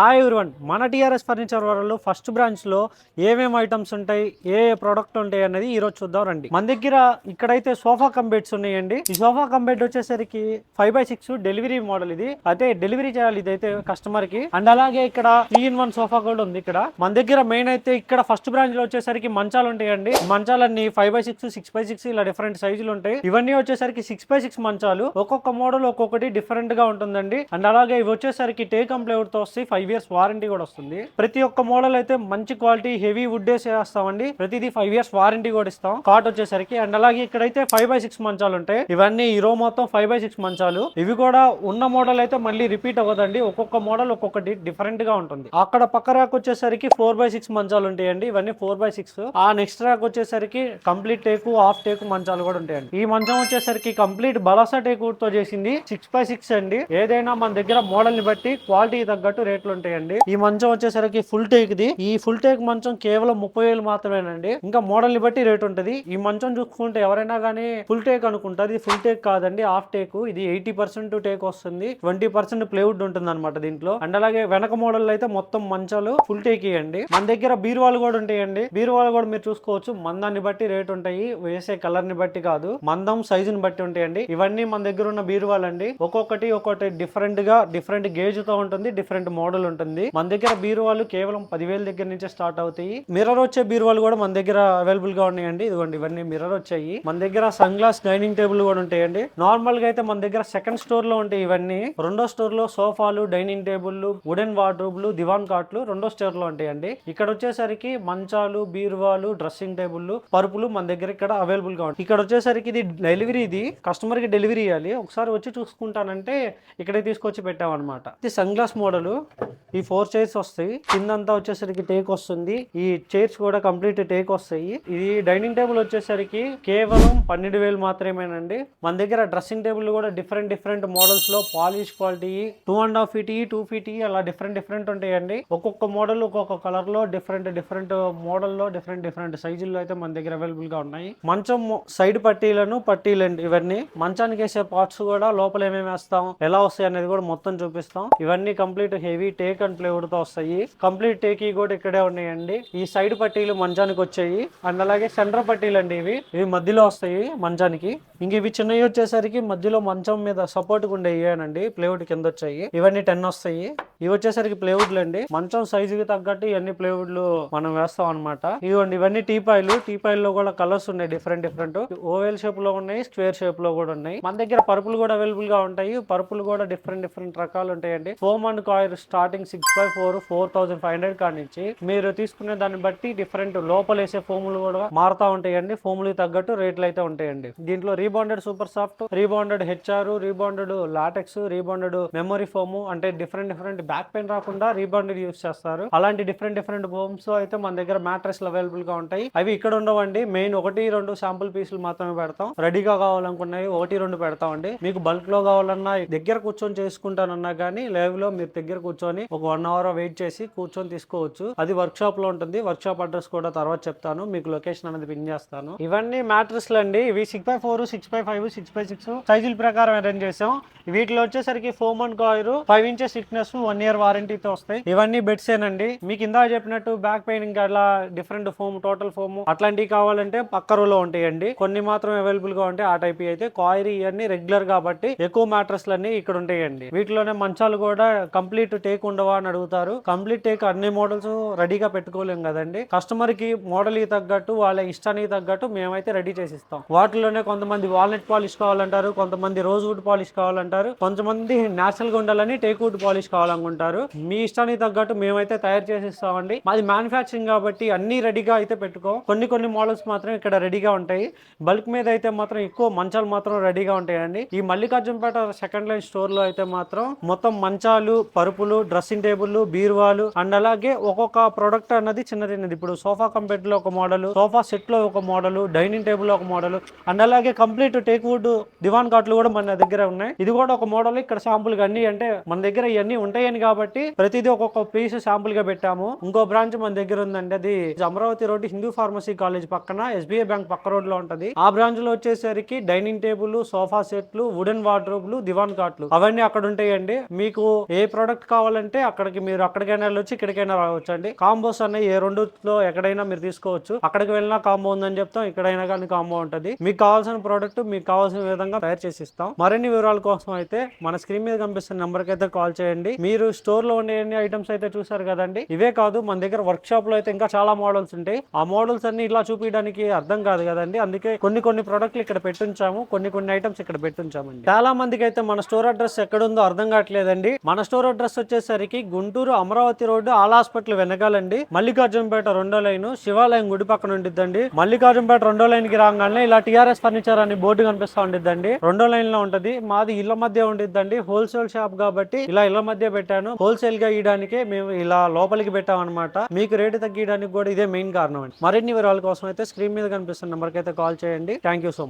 Hi everyone, మన TRS furniture world first branch లో ఏమేమి ఐటమ్స్ ఉంటాయి, ఏ ప్రోడక్ట్ ఉంటాయి అనేది ఈ రోజు చూద్దాం రండి. మన దగ్గర ఇక్కడైతే సోఫా కమ్ బెడ్స్ ఉన్నాయండి. ఈ సోఫా కమ్ బెడ్ వచ్చేసరికి 5x6 డెలివరీ మోడల్. ఇది అయితే డెలివరీ చేయాలి ఇదైతే కస్టమర్ కి. అండ్ అలాగే ఇక్కడ 3-in-1 సోఫా కూడా ఉంది. ఇక్కడ మన దగ్గర మెయిన్ అయితే ఇక్కడ ఫస్ట్ బ్రాంచ్ లో వచ్చేసరికి మంచాలు ఉంటాయండి. మంచాలన్నీ 5x6, 6x6 ఇలా డిఫరెంట్ సైజులు ఉంటాయి. ఇవన్నీ వచ్చేసరికి 6x6 మంచాలు. ఒక్కొక్క మోడల్ ఒక్కొక్కటి డిఫరెంట్ గా ఉంటుందండి. అండ్ అలాగే ఇవి వచ్చేసరికి టేక్ ప్లైవుడ్ తో వస్తాయి. 5 years వారంటీ కూడా వస్తుంది. ప్రతి ఒక్క మోడల్ అయితే మంచి క్వాలిటీ హెవీ వుడ్ చేస్తామండి. ప్రతిదీ 5 years వారంటీ కూడా ఇస్తాం కాట్ వచ్చేసరికి. అండ్ అలాగే ఇక్కడైతే 5x6 మంచాలు ఉంటాయి. ఇవన్నీ ఈ రో మొత్తం 5x6 మంచాలు. ఇవి కూడా ఉన్న మోడల్ అయితే మళ్ళీ రిపీట్ అవ్వదండి. ఒక్కొక్క మోడల్ ఒక్కొక్కటి డిఫరెంట్ గా ఉంటుంది. అక్కడ పక్క ర్యాక్ వచ్చేసరికి 4x6 మంచాలు ఉంటాయండి. ఇవన్నీ 4x6. ఆ నెక్స్ట్ ర్యాక్ వచ్చేసరికి కంప్లీట్ టేకు, హాఫ్ టేకు మంచాలు కూడా ఉంటాయండి. ఈ మంచం వచ్చేసరికి కంప్లీట్ బలాసా టేకు తో చేసింది. 6x6 అండి. ఏదైనా మన దగ్గర మోడల్ ని బట్టి క్వాలిటీ తగ్గట్టు రేట్లు ఉంటాయండి. ఈ మంచం వచ్చేసరికి ఫుల్ టేక్ ది. ఈ ఫుల్ టేక్ మంచం కేవలం 30,000 మాత్రమేనండి. ఇంకా మోడల్ ని బట్టి రేట్ ఉంటది. ఈ మంచం చూసుకుంటే ఎవరైనా కానీ ఫుల్ టేక్ అనుకుంటారు. ఇది ఫుల్ టేక్ కాదండి, హాఫ్ టేక్. ఇది 80% టేక్ వస్తుంది, 20% ప్లేవుడ్ ఉంటుంది అనమాట దీంట్లో. అండ్ అలాగే వెనక మోడల్ అయితే మొత్తం మంచాలు ఫుల్ టేక్ ఇవ్వండి. మన దగ్గర బీరువాలు కూడా ఉంటాయండి. బీరువాలు కూడా మీరు చూసుకోవచ్చు. మందాన్ని బట్టి రేట్ ఉంటాయి, వేసే కలర్ ని బట్టి కాదు, మందం సైజుని బట్టి ఉంటాయండి. ఇవన్నీ మన దగ్గర ఉన్న బీరువాలండి. ఒక్కొక్కటి డిఫరెంట్ గా డిఫరెంట్ గేజ్ తో ఉంటుంది, డిఫరెంట్ మోడల్ ఉంటుంది. మన దగ్గర బీరువాలు కేవలం 10,000 దగ్గర నుంచే స్టార్ట్ అవుతాయి. మిర్రర్ వచ్చే బీరువాలు కూడా మన దగ్గర అవైలబుల్ గా ఉన్నాయండి. ఇదిగోండి ఇవన్నీ మిర్రర్ వచ్చాయి. మన దగ్గర సన్ గ్లాస్ డైనింగ్ టేబుల్ కూడా ఉంటాయండి. నార్మల్ గా అయితే మన దగ్గర సెకండ్ స్టోర్ లో ఉంటాయి ఇవన్నీ. రెండో స్టోర్ లో సోఫాలు, డైనింగ్ టేబుల్, వుడెన్ వార్డ్రోబ్లు, దివాన్ కాట్లు రెండో స్టోర్ లో ఉంటాయండి. ఇక్కడ వచ్చేసరికి మంచాలు, బీరువాలు, డ్రెస్సింగ్ టేబుల్, పరుపులు మన దగ్గర ఇక్కడ అవైలబుల్ గా ఉంటాయి. ఇక్కడ వచ్చేసరికి ఇది డెలివరీ, ఇది కస్టమర్ కి డెలివరీ ఇవ్వాలి. ఒకసారి వచ్చి చూసుకుంటానంటే ఇక్కడే తీసుకొచ్చి పెట్టామన్నమాట. ఇది సన్ గ్లాస్ మోడల్. ఈ 4 చైర్స్ వస్తాయి. కిందంతా వచ్చేసరికి టేక్ వస్తుంది. ఈ చైర్స్ కూడా కంప్లీట్ టేక్ వస్తాయి. ఇది డైనింగ్ టేబుల్ వచ్చేసరికి కేవలం 12,000 మాత్రమేనండి. మన దగ్గర డ్రెస్సింగ్ టేబుల్ కూడా డిఫరెంట్ మోడల్స్ లో పాలిష్ క్వాలిటీ 2.5 feet, 2 feet అలా డిఫరెంట్ ఉంటాయండి. ఒక్కొక్క మోడల్ ఒక్కొక్క కలర్ లో డిఫరెంట్ మోడల్ లో డిఫరెంట్ సైజుల్లో అయితే మన దగ్గర అవైలబుల్ గా ఉన్నాయి. మంచం సైడ్ పట్టీలండి ఇవన్నీ. మంచానికి వేసే పార్ట్స్ కూడా లోపల ఏమేమి వేస్తాం, ఎలా వస్తాయి అనేది కూడా మొత్తం చూపిస్తాం. ఇవన్నీ complete heavy take and plywood తో వస్తాయి. కంప్లీట్ టేక్ కూడా ఇక్కడే ఉన్నాయండి. ఈ సైడ్ పట్టీలు మంచానికి వచ్చాయి. అండ్ అలాగే సెంటర్ పట్టీలు అండి. ఇవి మధ్యలో వస్తాయి మంచానికి. ఇంక ఇవి చిన్నవి వచ్చేసరికి మధ్యలో మంచం మీద సపోర్ట్ ఉండే ఇవేనండి, ప్లైవుడ్ కింద వచ్చాయి. ఇవన్నీ 10 వస్తాయి. ఇవి వచ్చేసరికి ప్లైవుడ్లు అండి. మంచం సైజుకి తగ్గట్టు ఇవన్నీ ప్లైవుడ్లు మనం వేస్తాం అనమాట. ఇవ్వండి ఇవన్నీ టీపాయిల్లో కూడా కలర్స్ ఉన్నాయి, డిఫరెంట్ ఓవెల్ షేప్ లో ఉన్నాయి, స్క్వేర్ షేప్ లో కూడా ఉన్నాయి. మన దగ్గర పరుపులు కూడా అవైలబుల్ గా ఉంటాయి. పరుపులు కూడా డిఫరెంట్ రకాలు ఉంటాయండి. Foam and coir starting 6x4 4,500 కానించి మీరు తీసుకునే దాన్ని బట్టి డిఫరెంట్ లోపల వేసే ఫోములు కూడా మారుతా ఉంటాయండి. ఫోములు తగ్గట్టు రేట్లు అయితే ఉంటాయండి. దీంట్లో rebonded super soft, rebonded HR, rebonded LaTeX, rebonded memory foam, అంటే డిఫరెంట్ బ్యాక్ పెయిన్ రాకుండా రీబాండెడ్ యూస్ చేస్తారు. అలాంటి డిఫరెంట్ ఫోమ్స్ అయితే మన దగ్గర మ్యాట్రెస్ అవైలబుల్ గా ఉంటాయి. అవి ఇక్కడ ఉండవండి. మెయిన్ 1-2 శాంపుల్ పీసులు మాత్రమే పెడతాం. రెడీగా కావాలనుకున్నాయి 1-2 పెడతామండి. మీకు బల్క్ లో కావాలన్నా, దగ్గర కూర్చొని చేసుకుంటానన్నా కానీ లైవ్ లో మీరు దగ్గర కూర్చొని ఒక 1 hour వెయిట్ చేసి కూర్చొని తీసుకోవచ్చు. అది వర్క్ షాప్ లో ఉంటుంది. వర్క్ షాప్ అడ్రస్ కూడా తర్వాత చెప్తాను, మీకు లొకేషన్ అనేది పిన్ చేస్తాను. ఇవన్నీ మ్యాట్రెస్లు అండి. ఇవి 6x4, 6x5, 6x6 సైజుల ప్రకారం అరేంజ్ చేసాం. వీటిలో వచ్చేసరికి foam and coir 5 inches thickness, 1 year వారంటీతో వస్తాయి. ఇవన్నీ బెడ్స్ ఏనండి. మీకు ఇందా చెప్పినట్టు బ్యాక్ పెయిన్ ఇంకా అలా డిఫరెంట్ ఫోమ్, టోటల్ ఫోమ్ అట్లాంటివి కావాలంటే పక్క రోలో ఉంటాయండి. కొన్ని మాత్రం అవైలబుల్ గా ఉంటాయి. ఆ టైప్ అయితే కాయిర్ ఇవన్నీ రెగ్యులర్ కాబట్టి ఎక్కువ మ్యాట్రెస్లు అన్ని ఇక్కడ ఉంటాయండి. వీటిలోనే మంచాలు కూడా కంప్లీట్ టేక్ ఉండవా అని అడుగుతారు. కంప్లీట్ టేక్ అన్ని మోడల్స్ రెడీగా పెట్టుకోలేం కదండి. కస్టమర్ కి మోడల్ కి తగ్గట్టు, వాళ్ళ ఇష్టానికి తగ్గట్టు మేమైతే రెడీ చేసిస్తాం. వాటిలోనే కొంతమంది వాల్నట్ పాలిష్ కావాలంటారు, కొంతమంది రోజ్ వుడ్ పాలిష్ కావాలంటారు, కొంతమంది నేచురల్ గా ఉండాలని టేక్ వుడ్ పాలిష్ కావాలనుకుంటారు. మీ ఇష్టానికి తగ్గట్టు మేమైతే తయారు చేసిస్తామండి. మాది మ్యానుఫ్యాక్చరింగ్ కాబట్టి అన్ని రెడీగా అయితే పెట్టుకో. కొన్ని మోడల్స్ మాత్రం ఇక్కడ రెడీగా ఉంటాయి. బల్క్ మీద అయితే మాత్రం ఎక్కువ మంచాలు మాత్రం రెడీగా ఉంటాయండి. ఈ మల్లికార్జునపేట సెకండ్ లైన్ స్టోర్ లో అయితే మాత్రం మొత్తం మంచాలు, పరుపులు, డ్రెస్సింగ్ టేబుల్, బీరువాలు అండ్ అలాగే ఒక్కొక్క ప్రొడక్ట్ అన్నది చిన్నది. ఇప్పుడు సోఫా కంపెట్ లో ఒక మోడల్, సోఫా సెట్ లో ఒక మోడల్, డైనింగ్ టేబుల్ లో ఒక మోడల్ అండ్ అలాగే కంప్లీట్ టేక్ వుడ్ దివాన్ కాట్లు కూడా మన దగ్గర ఉన్నాయి. ఇది కూడా ఒక మోడల్. ఇక్కడ శాంపుల్ గా అన్ని, అంటే మన దగ్గర ఇవన్నీ ఉంటాయని కాబట్టి ప్రతిదీ ఒక్కొక్క పీస్ శాంపుల్ గా పెట్టాము. ఇంకో బ్రాంచ్ మన దగ్గర ఉందండి. అది Amaravati road Hindu pharmacy college పక్కన ఎస్బీఐ బ్యాంక్ పక్క రోడ్ లో ఉంటది. ఆ బ్రాంచ్ లో వచ్చేసరికి డైనింగ్ టేబుల్, సోఫా సెట్లు, వుడెన్ వార్డ్రోబ్లు, దివాన్ కాట్లు అవన్నీ అక్కడ ఉంటాయండి. మీకు ఏ ప్రోడక్ట్ కావాలంటే ఉంటే అక్కడికి మీరు అక్కడికైనా వెళ్ళొచ్చు, ఇక్కడికైనా రావచ్చు అండి. కాంబోస్ అనే ఏ రెండులో ఎక్కడైనా మీరు తీసుకోవచ్చు. అక్కడికి వెళ్ళినా కాంబో ఉందని చెప్తాం, ఇక్కడైనా కానీ కాంబో ఉంటుంది. మీకు కావాల్సిన ప్రోడక్ట్ మీకు కావాల్సిన విధంగా తయారు చేసి ఇస్తాం. మరిన్ని వివరాల కోసం అయితే మన స్క్రీన్ మీద కనిపిస్తున్న నెంబర్ కి అయితే కాల్ చేయండి. మీరు స్టోర్ లో ఉండే ఎన్ని ఐటమ్స్ అయితే చూసారు కదండి, ఇవే కాదు మన దగ్గర వర్క్ షాప్ లో అయితే ఇంకా చాలా మోడల్స్ ఉంటాయి. ఆ మోడల్స్ అన్ని ఇలా చూపించడానికి అర్థం కాదు కదండి, అందుకే కొన్ని ప్రోడక్ట్లు ఇక్కడ పెట్టుంచాము, కొన్ని ఐటమ్స్ ఇక్కడ పెట్టుంచామండి. చాలా మందికి అయితే మన స్టోర్ అడ్రస్ ఎక్కడ ఉందో అర్థం కావట్లేదండి. మన స్టోర్ అడ్రస్ వచ్చేసరికి గుంటూరు అమరావతి రోడ్డు ఆల్ హాస్పిటల్ వెనకాలండి, మల్లికార్జునపేట 2వ లైన్ శివాలయం గుడి పక్కన ఉండిద్దండి. మల్లికార్జునపేట 2వ లైన్ కి రాగానే ఇలా టిఆర్ఎస్ ఫర్నిచర్ అని బోర్డు కనిపిస్తా ఉండిద్దండి. 2వ లైన్ లో ఉంటది. మాది ఇళ్ల మధ్య ఉండిద్దండి, హోల్సేల్ షాప్ కాబట్టి ఇలా ఇళ్ల మధ్య పెట్టాను. హోల్సేల్ గా ఇయడానికే మేము ఇలా లోపలికి పెట్టాం అనమాట. మీకు రేటు తగ్గించడానికి కూడా ఇదే మెయిన్ కారణం అండి. మరిన్ని వివరాల కోసం అయితే స్క్రీన్ మీద కనిపిస్తున్న నెంబర్ కి అయితే కాల్ చేయండి. Thank you so much.